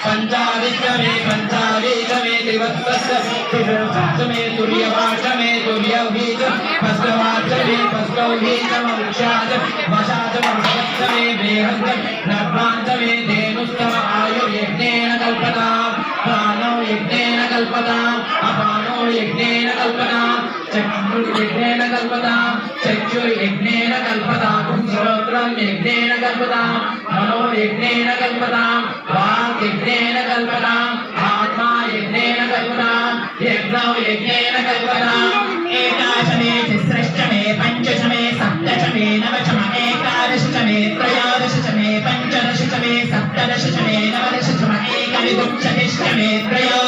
पंचाविश्वमे पंचावीतमे त्रिवत्समे तुर्यवाचमे तुर्यवीत पस्कवाचमे पस्कौहीतमवृक्षाच वशाचमवृक्षमे वेहन्त नर्वाञ्चमे धेनुस्तम आयुर्यज्ञेन कल्पताम् प्राणो यज्ञेन कल्पताम् अपानो यज्ञेन कल्पताम् चक्षुर्यज्ञेन कल्पताम् चक्षुर्यज्ञेन कल्पताम् श्रोत्रं यज्ञेन कल्पताम् मनो यज्ञेन कल्पताम् वाक् यज्ञेन कल्पताम् आत्मा यज्ञेन कल्पताम् यज्ञो यज्ञेन कल्पताम् एकादशमे तिस्रश्चमे पञ्चशमे सप्तशमे नवशमे एकादशमे त्रयोदशमे पञ्चदशमे सप्तदशमे नवदशमे एकविंशतिश्चमे त्रयोदशमे